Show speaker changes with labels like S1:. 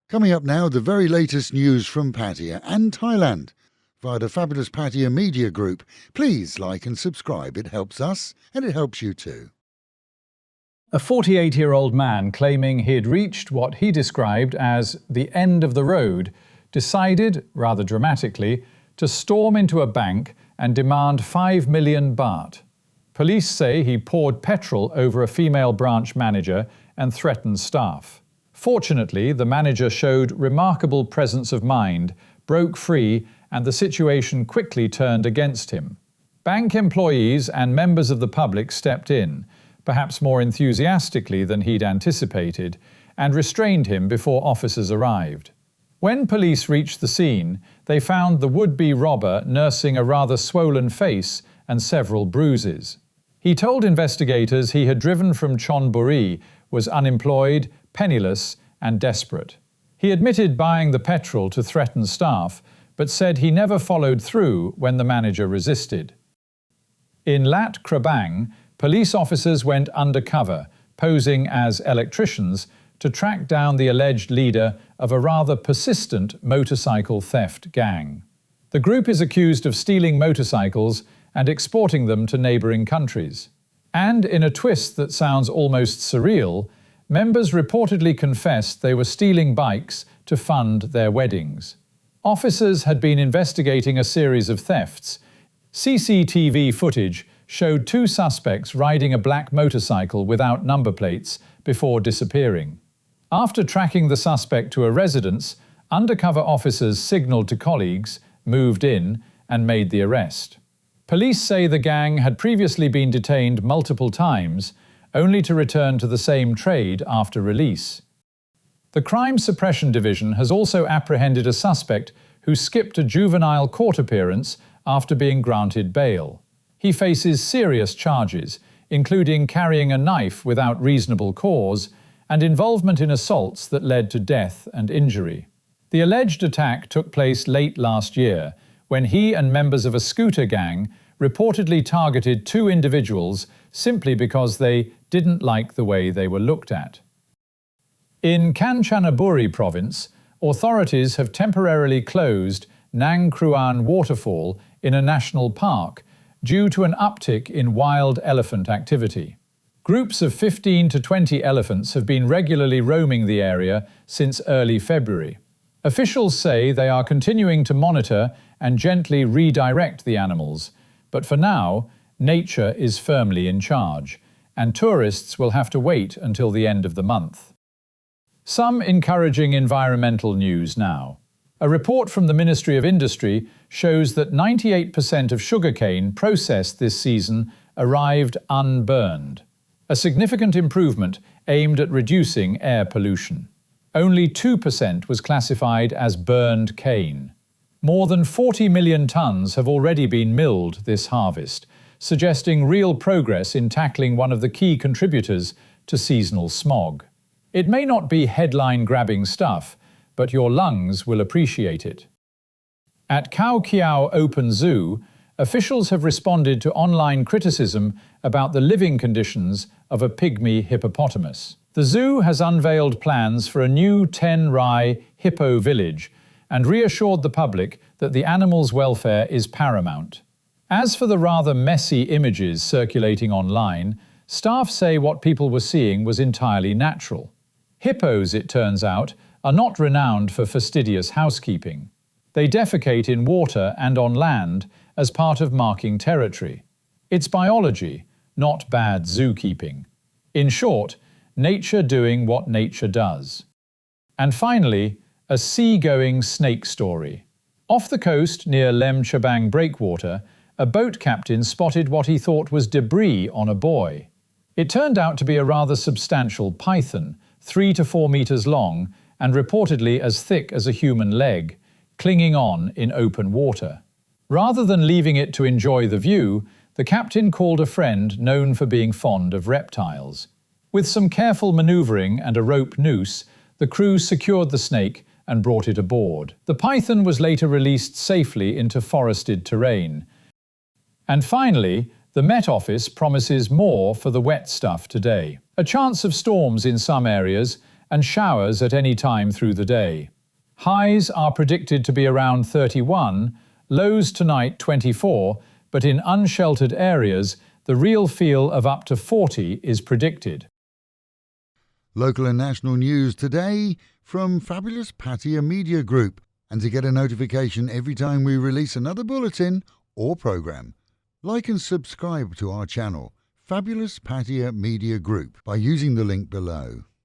S1: Coming up now, the very latest news from Pattaya and Thailand via the fabulous Pattaya Media Group. Please like and subscribe. It helps us and it helps you too.
S2: A 48-year-old man claiming he'd reached what he described as the end of the road decided, rather dramatically, to storm into a bank and demand 5 million baht. Police say he poured petrol over a female branch manager and threatened staff. Fortunately, the manager showed remarkable presence of mind, broke free, and the situation quickly turned against him. Bank employees and members of the public stepped in, perhaps more enthusiastically than he'd anticipated, and restrained him before officers arrived. When police reached the scene, they found the would-be robber nursing a rather swollen face and several bruises. He told investigators he had driven from Chonburi, was unemployed, penniless, and desperate. He admitted buying the petrol to threaten staff, but said he never followed through when the manager resisted. In Lat Krabang, police officers went undercover, posing as electricians, to track down the alleged leader of a rather persistent motorcycle theft gang. The group is accused of stealing motorcycles and exporting them to neighbouring countries. And in a twist that sounds almost surreal, members reportedly confessed they were stealing bikes to fund their weddings. Officers had been investigating a series of thefts. CCTV footage showed 2 suspects riding a black motorcycle without number plates before disappearing. After tracking the suspect to a residence, undercover officers signalled to colleagues, moved in, and made the arrest. Police say the gang had previously been detained multiple times, only to return to the same trade after release. The Crime Suppression Division has also apprehended a suspect who skipped a juvenile court appearance after being granted bail. He faces serious charges, including carrying a knife without reasonable cause and involvement in assaults that led to death and injury. The alleged attack took place late last year, when he and members of a scooter gang reportedly targeted 2 individuals simply because they didn't like the way they were looked at. In Kanchanaburi province, authorities have temporarily closed Nang Khruan Waterfall in a national park due to an uptick in wild elephant activity. Groups of 15 to 20 elephants have been regularly roaming the area since early February. Officials say they are continuing to monitor and gently redirect the animals, but for now, nature is firmly in charge, and tourists will have to wait until the end of the month. Some encouraging environmental news now. A report from the Ministry of Industry shows that 98% of sugarcane processed this season arrived unburned, a significant improvement aimed at reducing air pollution. Only 2% was classified as burned cane. More than 40 million tonnes have already been milled this harvest, suggesting real progress in tackling one of the key contributors to seasonal smog. It may not be headline-grabbing stuff, but your lungs will appreciate it. At Khao Kheow Open Zoo, officials have responded to online criticism about the living conditions of a pygmy hippopotamus. The zoo has unveiled plans for a new 10-rai Hippo Village and reassured the public that the animal's welfare is paramount. As for the rather messy images circulating online, staff say what people were seeing was entirely natural. Hippos, it turns out, are not renowned for fastidious housekeeping. They defecate in water and on land as part of marking territory. It's biology, not bad zookeeping. In short, nature doing what nature does. And finally, a seagoing snake story. Off the coast near Lem Chabang Breakwater, a boat captain spotted what he thought was debris on a buoy. It turned out to be a rather substantial python, 3 to 4 meters long and reportedly as thick as a human leg, clinging on in open water. Rather than leaving it to enjoy the view, the captain called a friend known for being fond of reptiles. With some careful maneuvering and a rope noose, the crew secured the snake and brought it aboard. The python was later released safely into forested terrain. And finally, the Met Office promises more for the wet stuff today. A chance of storms in some areas and showers at any time through the day. Highs are predicted to be around 31, lows tonight 24, but in unsheltered areas, the real feel of up to 40 is predicted.
S1: Local and national news today from fabulous Pattaya Media Group. And to get a notification every time we release another bulletin or program, like and subscribe to our channel, Fabulous Pattaya Media Group, by using the link below.